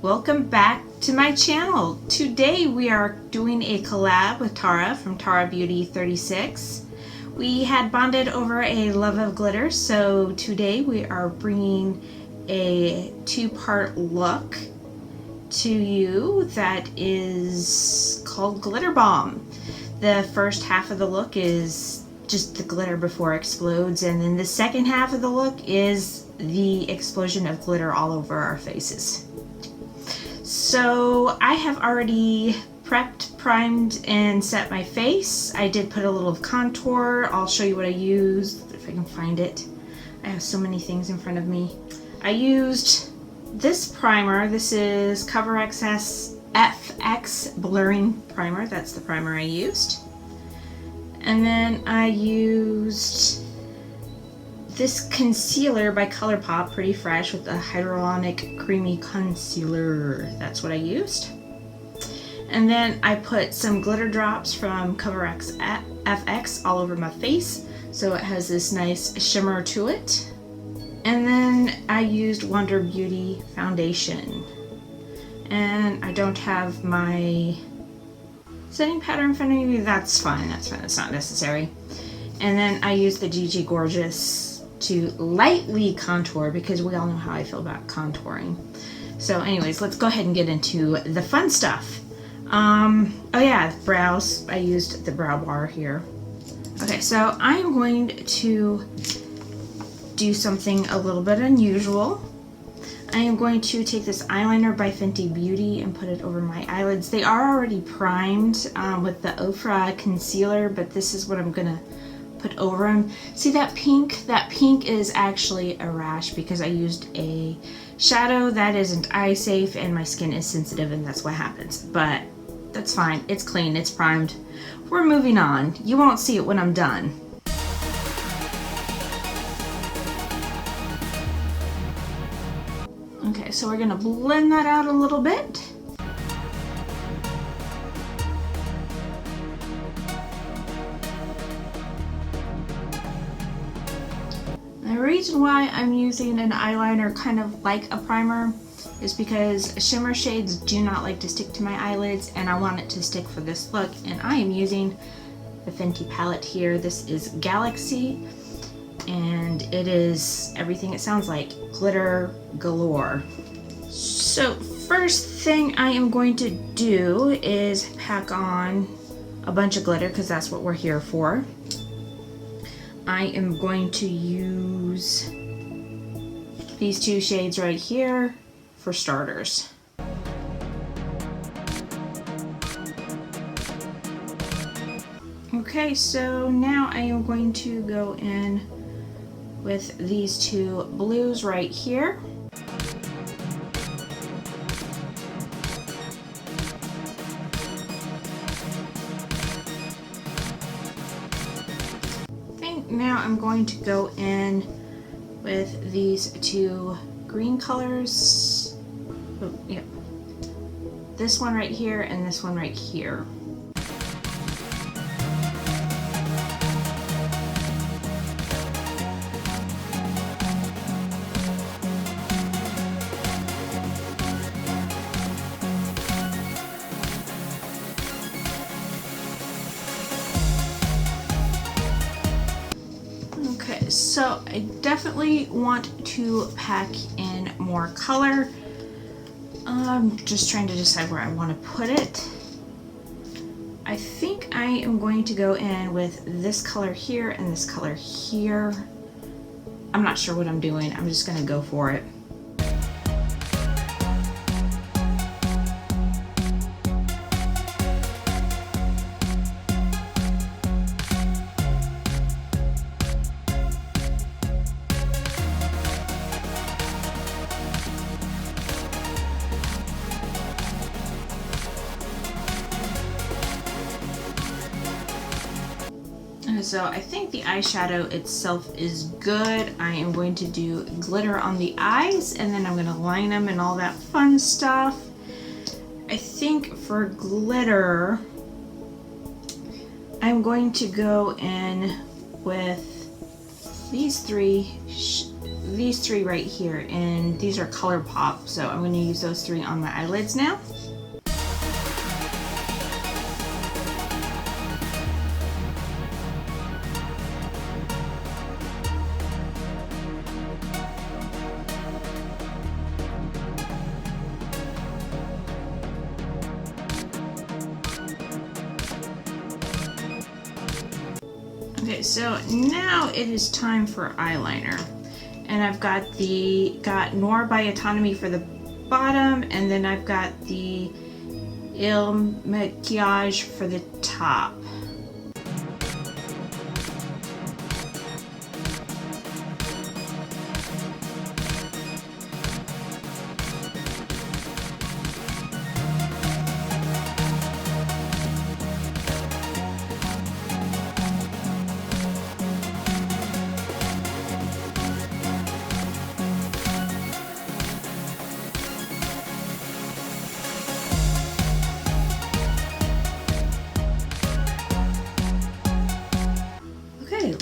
Welcome back to my channel. Today we are doing a collab with Tara from Tara Beauty 36. We had bonded over a love of glitter, so today we are bringing a two-part look to you that is called Glitter Bomb. The first half of the look is just the glitter before it explodes, and then the second half of the look is the explosion of glitter all over our faces. So I have already prepped, primed, and set my face. I did put a little contour. I'll show you what I used if I can find it. I have so many things in front of me. I used this primer. This is Cover XS FX Blurring Primer. That's the primer I used. And then I used this concealer by ColourPop, Pretty Fresh, with a hyaluronic creamy concealer. That's what I used. And then I put some glitter drops from Cover FX all over my face, so it has this nice shimmer to it. And then I used Wonder Beauty foundation. And I don't have my setting powder in front of me. That's fine, that's not necessary. And then I used the GG Gorgeous to lightly contour, because we all know how I feel about contouring. So anyways, let's go ahead and get into the fun stuff. Oh yeah, brows. I used the brow bar here. Okay, so I am going to do something a little bit unusual. I am going to take this eyeliner by Fenty Beauty and put it over my eyelids. They are already primed with the Ofra concealer, but this is what I'm gonna put over them. See that pink? That pink is actually a rash because I used a shadow that isn't eye safe and my skin is sensitive, and that's what happens. But that's fine. It's clean. It's primed. We're moving on. You won't see it when I'm done. Okay, so we're gonna blend that out a little bit. The reason why I'm using an eyeliner kind of like a primer is because shimmer shades do not like to stick to my eyelids, and I want it to stick for this look, and I am using the Fenty palette here. This is Galaxy, and it is everything it sounds like, glitter galore. So first thing I am going to do is pack on a bunch of glitter, because that's what we're here for. I am going to use these two shades right here for starters. Okay, so now I am going to go in with these two blues right here. Now I'm going to go in with these two green colors. Oh, yep. This one right here and this one right here. So I definitely want to pack in more color. I'm just trying to decide where I want to put it. I think I am going to go in with this color here and this color here. I'm not sure what I'm doing. I'm just going to go for it. So I think the eyeshadow itself is good. I am going to do glitter on the eyes, and then I'm going to line them and all that fun stuff. I think for glitter, I'm going to go in with these three these three right here, and these are ColourPop, so I'm going to use those three on my eyelids now. Okay, so now it is time for eyeliner, and I've got Noir by Autonomy for the bottom, and then I've got the Il Maquillage for the top.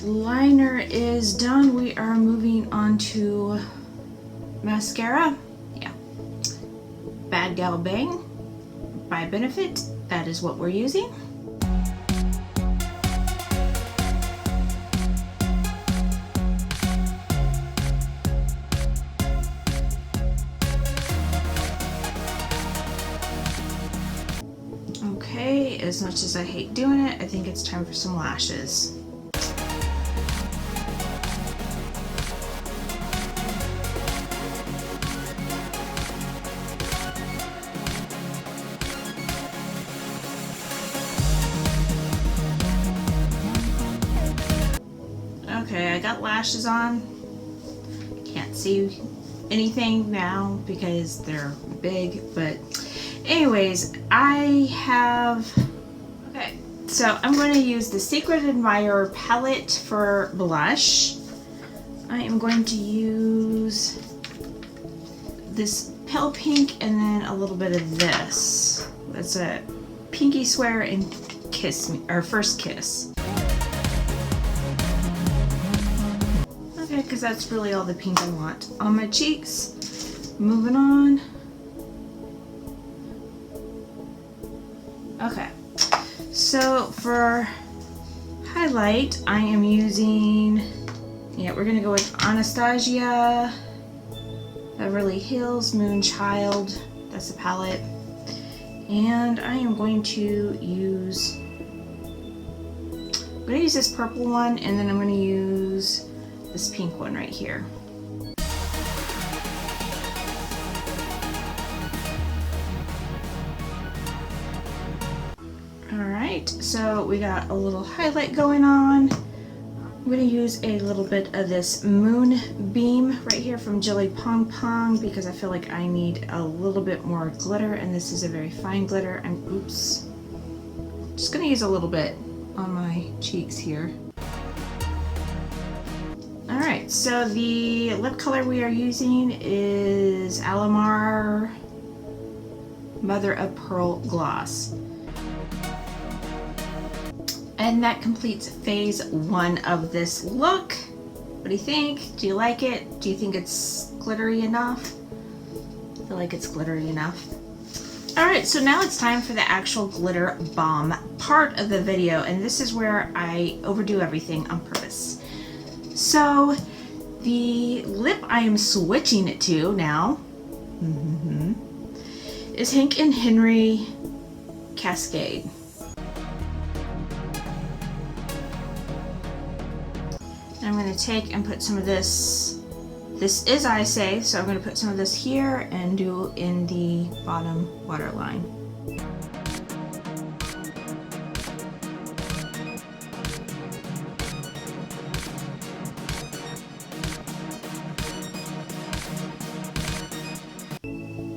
Liner is done. We are moving on to mascara. Yeah, Bad Gal Bang by Benefit. That is what we're using. Okay, as much as I hate doing it, I think it's time for some lashes. Okay, I got lashes on. Can't see anything now because they're big, but anyways, okay, so I'm going to use the Secret Admirer palette for blush. I am going to use this pale pink and then a little bit of this. That's a Pinky Swear and Kiss Me, or First Kiss. Okay, because that's really all the pink I want on my cheeks. Moving on. Okay, so for highlight, I am using, we're gonna go with Anastasia, Beverly Hills, Moonchild. That's the palette. And I am going to use, this purple one, and then I'm going to use this pink one right here. Alright, so we got a little highlight going on. I'm going to use a little bit of this Moonbeam right here from Jelly Pong Pong because I feel like I need a little bit more glitter, and this is a very fine glitter. Oops. Just going to use a little bit on my cheeks here. Alright, so the lip color we are using is Alamar Mother of Pearl Gloss. And that completes phase one of this look. What do you think? Do you like it? Do you think it's glittery enough? I feel like it's glittery enough. Alright, so now it's time for the actual glitter bomb part of the video, and this is where I overdo everything on purpose. So the lip I am switching it to now is Hank & Henry Cascade. I'm going to take and put some of this. This is I Say, so I'm going to put some of this here and do in the bottom waterline.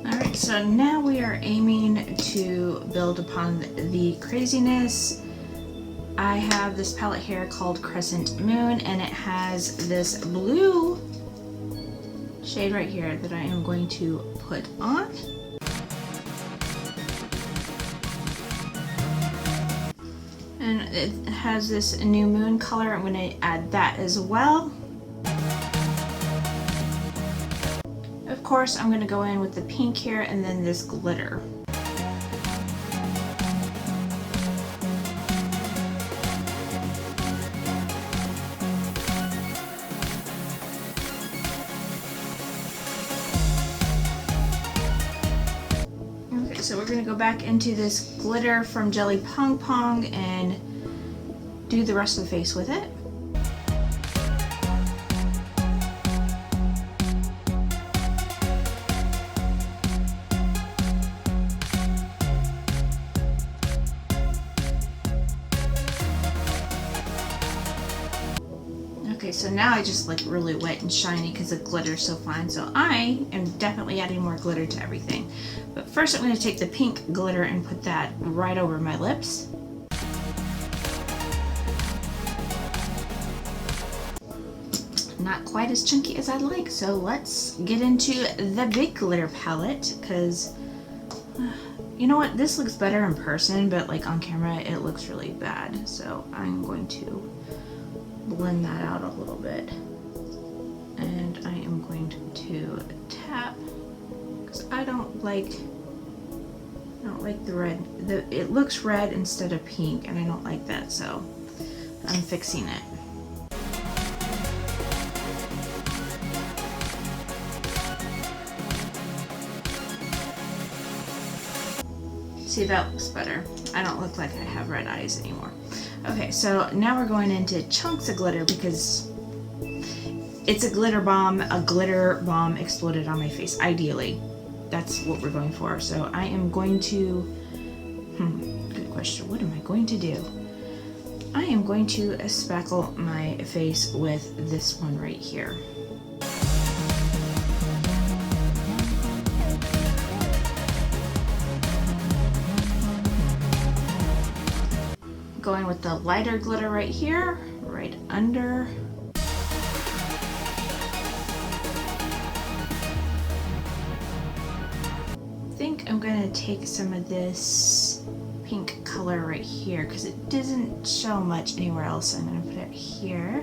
Alright, so now we are aiming to build upon the craziness. I have this palette here called Crescent Moon, and it has this blue shade right here that I am going to put on. And it has this new moon color. I'm going to add that as well. course, I'm going to go in with the pink here and then this glitter. Okay, so we're going to go back into this glitter from Jelly Pong Pong and do the rest of the face with it. Okay, so now I just like really wet and shiny because the glitter's so fine. So I am definitely adding more glitter to everything. But first I'm going to take the pink glitter and put that right over my lips. Not quite as chunky as I'd like, so let's get into the big glitter palette because you know what, this looks better in person, but like on camera it looks really bad. So I'm going to blend that out a little bit, and I am going to tap because I don't like the red. It looks red instead of pink, and I don't like that, so I'm fixing it. See, that looks better. I don't look like I have red eyes anymore. Okay, so now we're going into chunks of glitter because it's a glitter bomb exploded on my face. Ideally, that's what we're going for. So I am going to, good question. What am I going to do? I am going to spackle my face with this one right here. Going with the lighter glitter right here, right under. I think I'm gonna take some of this pink color right here because it doesn't show much anywhere else. So I'm gonna put it here.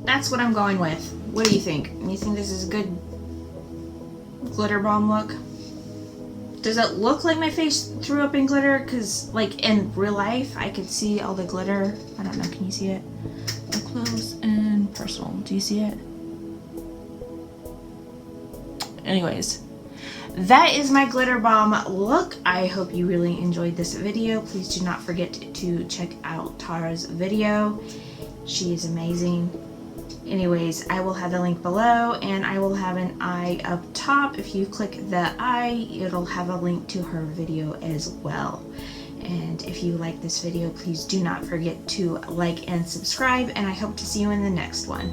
That's what I'm going with. What do you think? You think this is a good glitter bomb look? Does it look like my face threw up in glitter? Because, like, in real life, I could see all the glitter. I don't know, can you see it? Up close and personal. Do you see it? Anyways, that is my glitter bomb look. I hope you really enjoyed this video. Please do not forget to check out Tara's video. She is amazing. Anyways, I will have the link below, and I will have an eye up top. If you click the eye, it'll have a link to her video as well. And if you like this video, please do not forget to like and subscribe, and I hope to see you in the next one.